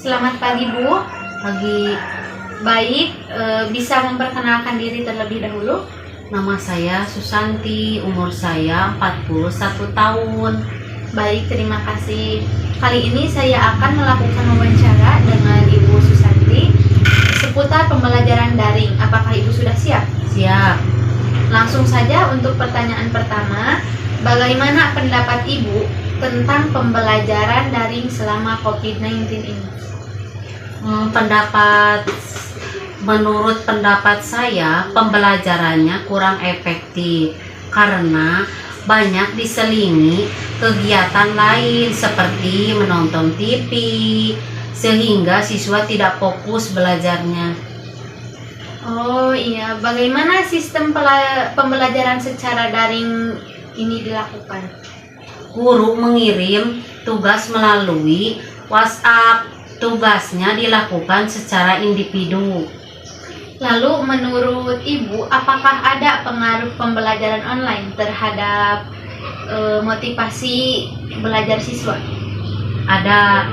Selamat pagi Bu. Pagi. Baik, bisa memperkenalkan diri terlebih dahulu? Nama saya Susanti, umur saya 41 tahun. Baik, terima kasih. Kali ini saya akan melakukan wawancara dengan Ibu Susanti seputar pembelajaran daring. Apakah Ibu sudah siap? Siap. Langsung saja untuk pertanyaan pertama. Bagaimana pendapat Ibu tentang pembelajaran daring selama COVID-19 ini? Menurut pendapat saya, pembelajarannya kurang efektif karena banyak diselingi kegiatan lain seperti menonton TV, sehingga siswa tidak fokus belajarnya. Oh iya, bagaimana sistem pembelajaran secara daring ini dilakukan? Guru mengirim tugas melalui WhatsApp. Tugasnya dilakukan secara individu. Lalu menurut Ibu, apakah ada pengaruh pembelajaran online terhadap motivasi belajar siswa? Ada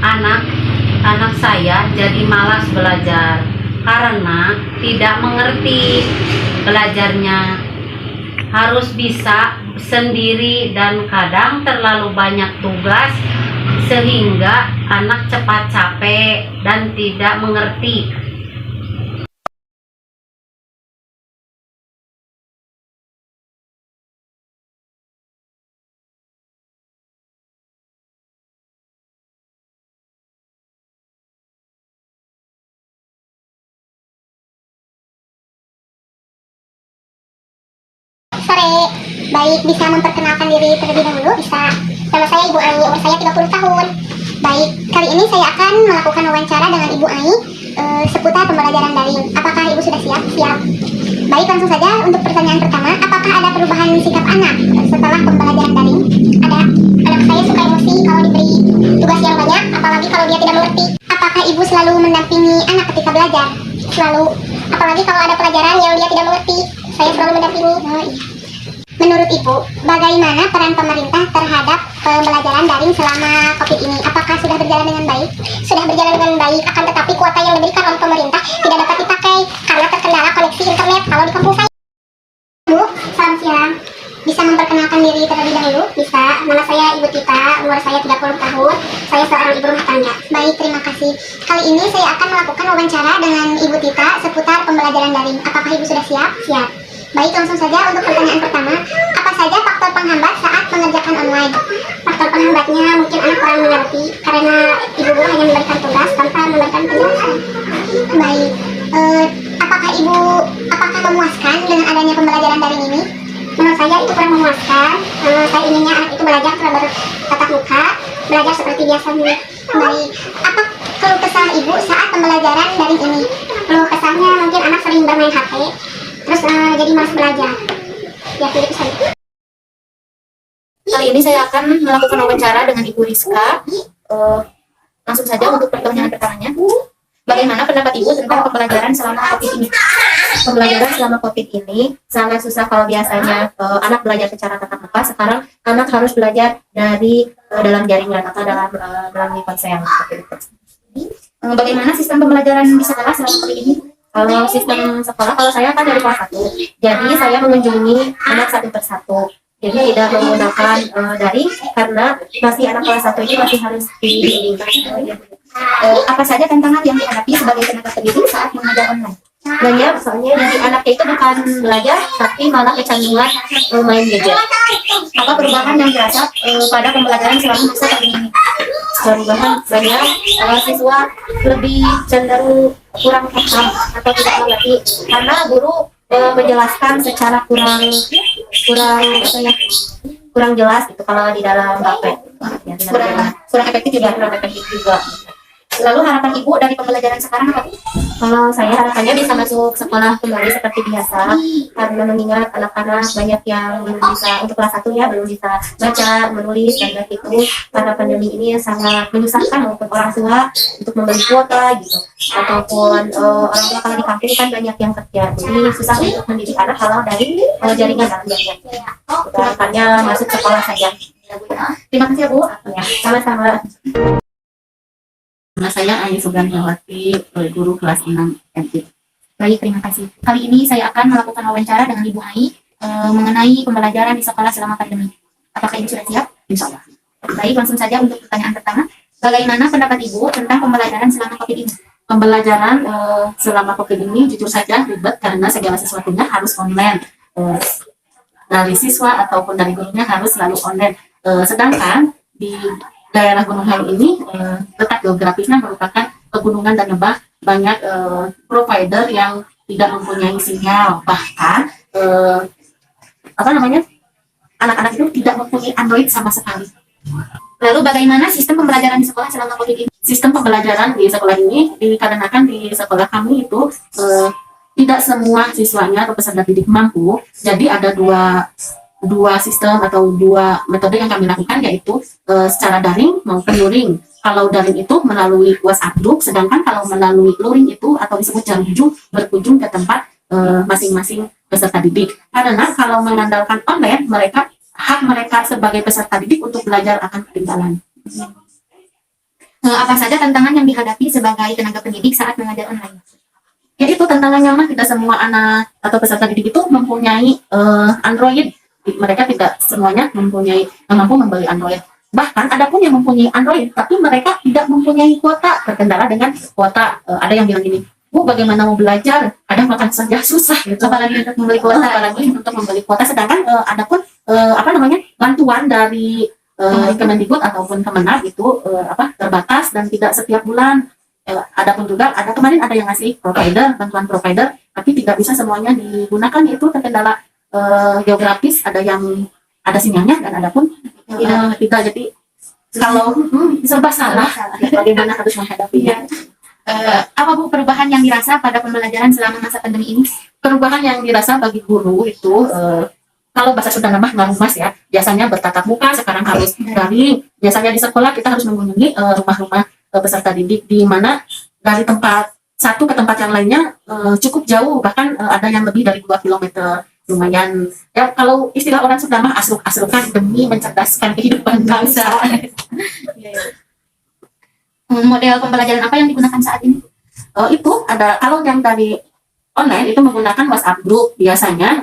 anak saya jadi malas belajar karena tidak mengerti belajarnya. Harus bisa sendiri dan kadang terlalu banyak tugas sehingga anak cepat capek dan tidak mengerti. Sore, baik bisa memperkenalkan diri terlebih dahulu? Bisa. Nama saya Ibu Ai, umur saya 30 tahun. Baik, kali ini saya akan melakukan wawancara dengan Ibu Ai seputar pembelajaran daring. Apakah Ibu sudah siap? Siap. Baik, langsung saja untuk pertanyaan pertama. Apakah ada perubahan sikap anak setelah pembelajaran daring? Ada. Anak saya suka emosi kalau diberi tugas yang banyak, apalagi kalau dia tidak mengerti. Apakah Ibu selalu mendampingi anak ketika belajar? Selalu. Apalagi kalau ada pelajaran yang dia tidak mengerti, saya selalu mendampingi. Oh, iya. Menurut Ibu, bagaimana peran pemerintah terhadap pembelajaran daring selama COVID ini? Apakah sudah berjalan dengan baik? Sudah berjalan dengan baik, akan tetapi kuota yang diberikan oleh pemerintah tidak dapat dipakai karena terkendala koneksi internet kalau di kampung saya. Bu, selamat siang. Bisa memperkenalkan diri terlebih dahulu? Bisa. Nama saya Ibu Tita, umur saya 30 tahun. Saya seorang ibu rumah tangga. Baik, terima kasih. Kali ini saya akan melakukan wawancara dengan Ibu Tita seputar pembelajaran daring. Apakah Ibu sudah siap? Siap. Baik, langsung saja untuk pertanyaan pertama. Apa saja faktor penghambat saat mengerjakan online? Faktor penghambatnya mungkin anak kurang mengerti karena ibu guru hanya memberikan tugas tanpa memberikan penjelasan. Baik, apakah memuaskan dengan adanya pembelajaran daring ini? Menurut saya itu kurang memuaskan. Saya inginnya anak itu belajar secara bertatap muka, belajar seperti biasanya. Baik, apa keluh kesah ibu saat pembelajaran daring ini? Keluh kesahnya mungkin anak sering bermain HP, terus jadi malas belajar. Ya, itu saja. Kali ini saya akan melakukan wawancara dengan Ibu Rizka. Langsung saja untuk pertanyaan pertamanya. Bagaimana pendapat Ibu tentang pembelajaran selama COVID ini? Pembelajaran selama COVID ini sangat susah. Kalau biasanya anak belajar secara tatap muka, sekarang anak harus belajar dari dalam jaringan atau dalam ponsel. Bagaimana sistem pembelajaran di sekolah selama COVID ini? Kalau sistem sekolah, kalau saya kan dari kelas 1, jadi saya mengunjungi anak satu persatu. Jadi tidak menggunakan daring karena masih anak kelas 1 ini masih harus dibimbing. Apa saja tantangan yang dihadapi sebagai tenaga pendidik saat mengajar online? Banyak, soalnya dari anaknya itu bukan belajar, tapi malah kecanduan main gadget. Apa perubahan yang dirasa pada pembelajaran selama masa pandemi ini? Perubahan banyak, siswa lebih cenderung kurang paham atau tidak mengerti karena guru menjelaskan secara kurang jelas gitu kalau di dalam HP. Ya, kurang efektif juga. Lalu harapan Ibu dari pembelajaran sekarang apa? Kalau saya harapannya bisa masuk sekolah kembali seperti biasa, karena mengingat anak-anak banyak yang belum bisa, untuk kelas 1 ya, belum bisa baca, menulis, dan begitu. Karena pandemi ini sangat menyusahkan untuk orang tua untuk membeli kuota gitu, ataupun orang tua kalau di kampung kan banyak yang kerja, jadi susah untuk mendidik anak kalau dari jaringan dalam jaringan. Harapannya masuk sekolah saja. Terima kasih ya Bu. Ya, sama-sama. Nama saya Ayu Sugantiawati, guru kelas 6 MI. Baik, terima kasih. Kali ini saya akan melakukan wawancara dengan Ibu Ai mengenai pembelajaran di sekolah selama pandemi. Apakah Ibu sudah siap? Insya Allah. Baik, langsung saja untuk pertanyaan pertama. Bagaimana pendapat Ibu tentang pembelajaran selama COVID ini? Pembelajaran selama COVID ini jujur saja ribet karena segala sesuatunya harus online. Dari siswa ataupun dari gurunya harus selalu online. Sedangkan di daerah Gunung Halu ini letak geografisnya merupakan pegunungan dan lembah, banyak provider yang tidak mempunyai sinyal, bahkan anak-anak itu tidak mempunyai Android sama sekali. Lalu bagaimana sistem pembelajaran di sekolah selama COVID ini? Sistem pembelajaran di sekolah ini dikarenakan di sekolah kami itu tidak semua siswanya atau peserta didik mampu, jadi ada dua sistem atau dua metode yang kami lakukan, yaitu secara daring maupun luring. Kalau daring itu melalui WhatsApp group, sedangkan kalau melalui luring itu atau disebut jarum berkunjung ke tempat masing-masing peserta didik. Karena kalau mengandalkan online, hak mereka sebagai peserta didik untuk belajar akan ketinggalan. Apa saja tantangan yang dihadapi sebagai tenaga pendidik saat mengajar online? Yaitu tantangannya mah tidak semua anak atau peserta didik itu mempunyai Android. Mereka tidak semuanya mampu membeli Android. Bahkan ada pun yang mempunyai Android, tapi mereka tidak mempunyai kuota, terkendala dengan kuota. Ada yang bilang gini, Bu, bagaimana mau belajar? Kadang makan saja susah, gitu. Apalagi untuk membeli kuota. Sedangkan ada pun bantuan dari Kemendikbud ataupun Kemenag itu terbatas dan tidak setiap bulan. Ada pun juga kemarin ada yang ngasih bantuan provider, tapi tidak bisa semuanya digunakan, itu terkendala geografis, ada yang ada sinyalnya dan ada pun tidak. Jadi kalau serba salah, bagaimana harus menghadapinya. Apa Bu perubahan yang dirasa pada pembelajaran selama masa pandemi ini? Perubahan yang dirasa bagi guru itu kalau bahasa sudah nambah mas ya, biasanya bertatap muka, sekarang harus daring. Biasanya di sekolah kita harus mengunjungi rumah-rumah peserta didik, di mana dari tempat satu ke tempat yang lainnya cukup jauh, bahkan ada yang lebih dari 2 kilometer. Lumayan ya, kalau istilah orang sudah mah asruk-asrukan demi mencerdaskan kehidupan bangsa. Model pembelajaran apa yang digunakan saat ini? Itu ada, kalau yang dari online itu menggunakan WhatsApp group. Biasanya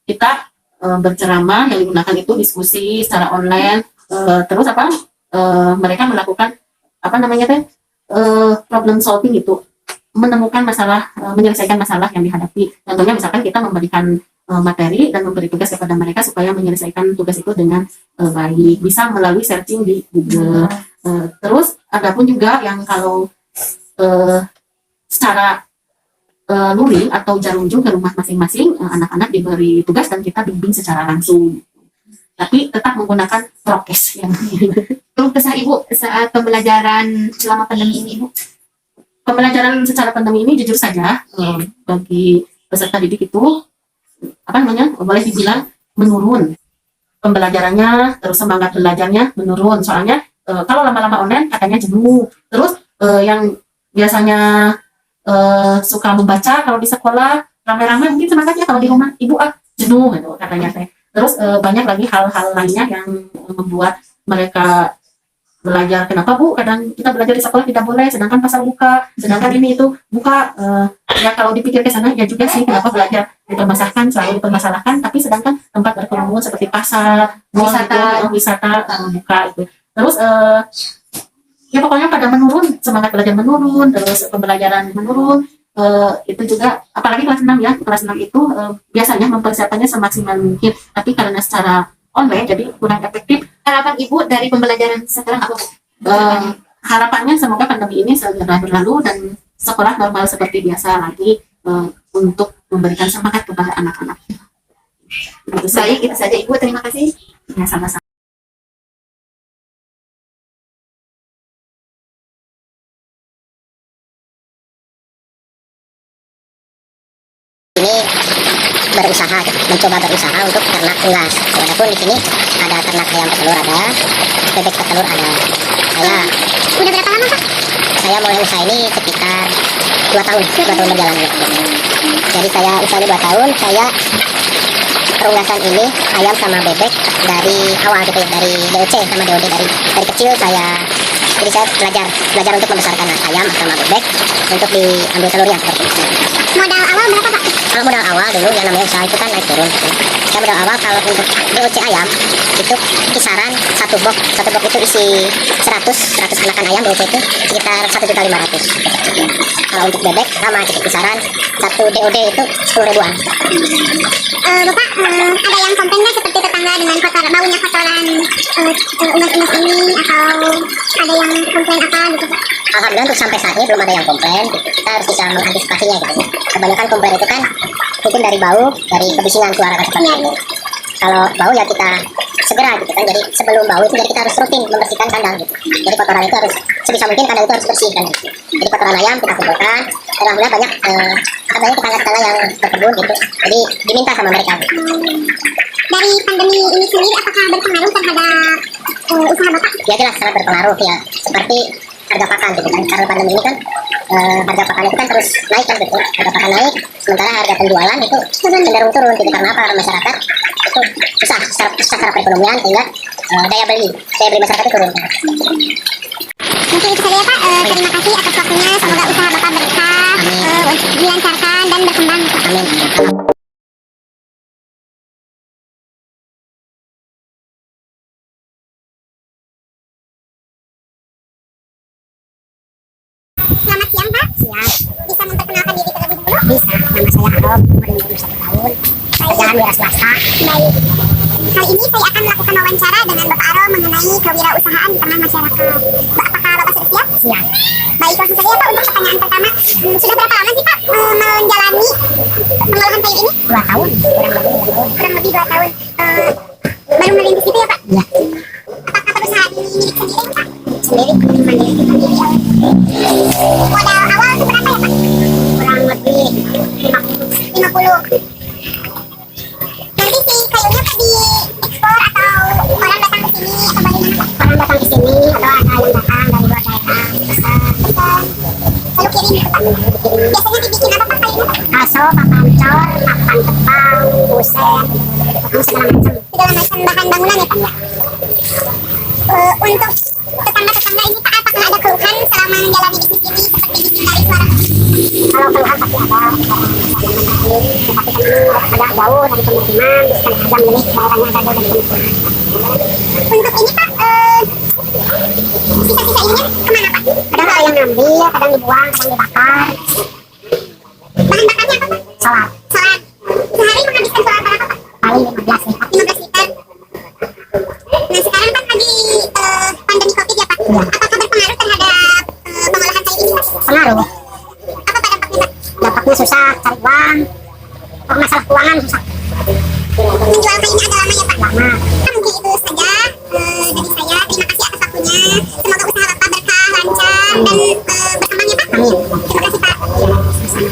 kita berceramah, yang digunakan itu diskusi secara online. Terus mereka melakukan problem solving, itu menemukan masalah, menyelesaikan masalah yang dihadapi. Contohnya misalkan kita memberikan materi dan memberi tugas kepada mereka supaya menyelesaikan tugas itu dengan baik, bisa melalui searching di Google. Terus ada pun juga yang kalau secara luring atau jarum ke rumah masing-masing, anak-anak diberi tugas dan kita bimbing secara langsung, tapi tetap menggunakan prokes yang Keluh kesah Ibu saat pembelajaran selama pandemi ini, Ibu? Pembelajaran secara pandemi ini jujur saja bagi peserta didik itu boleh dibilang menurun pembelajarannya, terus semangat belajarnya menurun. Soalnya kalau lama-lama online katanya jenuh. Terus yang biasanya suka membaca kalau di sekolah ramai-ramai, mungkin semangatnya, kalau di rumah ibu jenuh gitu katanya teh. Terus banyak lagi hal-hal lainnya yang membuat mereka belajar. Kenapa Bu kadang kita belajar di sekolah tidak boleh, sedangkan pasar buka, sedangkan ini itu buka. Ya kalau dipikir ke sana ya juga sih, kenapa belajar selalu dipermasalahkan, tapi sedangkan tempat berkerumun seperti pasar, wisata buka itu. Terus ya pokoknya pada menurun, semangat belajar menurun, terus pembelajaran menurun. Itu juga apalagi kelas 6 ya, kelas 6 itu biasanya mempersiapkannya semaksimal mungkin, tapi karena secara online jadi kurang efektif. Harapan Ibu dari pembelajaran sekarang apa, Bu? Harapannya semoga pandemi ini segera berlalu dan sekolah normal seperti biasa lagi, untuk memberikan semangat kepada anak-anak. Baik, itu saja Ibu, terima kasih. Ya, sama-sama. Ini mencoba berusaha untuk ternak unggas. Walaupun di sini ada ternak ayam petelur, ada bebek petelur, ada. Saya udah berapa lama Pak? Saya mulai usaha ini sekitar 2 tahun berjalan ya. Jadi saya usahanya 2 tahun. Saya perunggasan ini ayam sama bebek dari awal gitu ya, dari DOC sama DOD, dari kecil saya Jadi saya belajar untuk membesarkan ayam sama bebek untuk diambil telurnya. Modal awal berapa Pak? Kalau modal awal dulu yang namanya usaha itu kan naik turun. Saya modal awal kalau untuk DOC ayam itu kisaran satu box itu isi 100 anakan ayam DOC itu sekitar 1.500.000. Kalau untuk bebek sama kisaran satu DOD itu 10 ribuan. Bapak ada yang komplain nggak seperti tetangga dengan baunya kotoran unggas-unggas ini atau ada yang komplain apa gitu Pak? Alhamdulillah untuk sampai saat ini belum ada yang komplain. Kita harus bisa mengantisipasinya gitu. Kebanyakan komplain itu kan mungkin dari bau, dari kebisingan suara seperti itu. Kalau bau ya kita segera gitu kan. Jadi sebelum bau itu jadi kita harus rutin membersihkan kandang gitu. Jadi kotoran itu harus sebisa mungkin kandang itu harus bersih kan. Gitu. Jadi kotoran ayam kita kumpulkan. Alhamdulillah banyak tetangga-tetangga yang berkebun gitu. Jadi diminta sama mereka. Gitu. Dari pandemi ini sendiri apakah berpengaruh terhadap usaha Bapak? Ya jelas sangat berpengaruh ya. Seperti harga pakan gitu kan. Karena pandemi ini kan harga pakan itu kan terus naik kan gitu. Harga pakan naik, sementara harga penjualan itu cenderung turun gitu karena para masyarakat itu susah secara perekonomian sehingga daya beli masyarakat itu turun. Mungkin itu saja ya Pak. Terima kasih atas waktunya. Semoga usaha Bapak berkah, dilancarkan dan berkembang. Amin. Selamat siang Pak. Siang. Bisa memperkenalkan diri terlebih dahulu? Bisa. Nama saya Harob, umur 21 tahun. Kerjaan wira swasta. Baik. Kali ini saya akan melakukan wawancara dengan Bapak Arom mengenai kewirausahaan di tengah masyarakat. Apakah Bapak sudah siap? Siap. Baik, langsung saja ya Pak untuk pertanyaan pertama. Sudah berapa lama sih Pak menjalani pengolahan kayu ini? 2 tahun. Kurang lebih 2 tahun. Baru merintis itu ya Pak? Iya. Apakah perusahaan ini milik sendiri Pak? Sendiri. Mandiri. Modal awal itu berapa ya Pak? Kurang lebih 50. Nanti si kayunya Pak diekspor atau orang datang ke sini atau bagaimana Pak? Orang datang ke sini atau ada yang datang dari luar daerah pesan lalu kirim gitu Pak? Biasanya dibikin apa Pak kayunya Pak? Aso, papan cor, papan tepang, puset, segala macam bahan bangunan ya Pak ya? Untuk tetangga-tetangga ini Pak, apakah ada keluhan selama menjalani bisnis ini seperti bisnis dari suara? Kalau keluhan pasti ada, tapi kan ada jauh dari pemukiman, setengah jam lebih daerahnya ada jauh dari pemukiman. Untuk ini Pak, sisa-sisa ininya kemana Pak? Kadang ada yang ngambil, kadang dibuang, kadang dibakar. Bahan bakarnya apa Pak? Solar. Sehari menghabiskan solar berapa Pak? Paling 15 liter. 15 liter. Nah sekarang kan lagi pandemi COVID ya Pak. Ya. Apakah berpengaruh terhadap pengolahan kayu ini? Pengaruh. Apa Pak dampaknya Pak? Dampaknya susah cari uang. Masalah keuangan susah. Menjual kayunya agak lama ya Pak? Lama.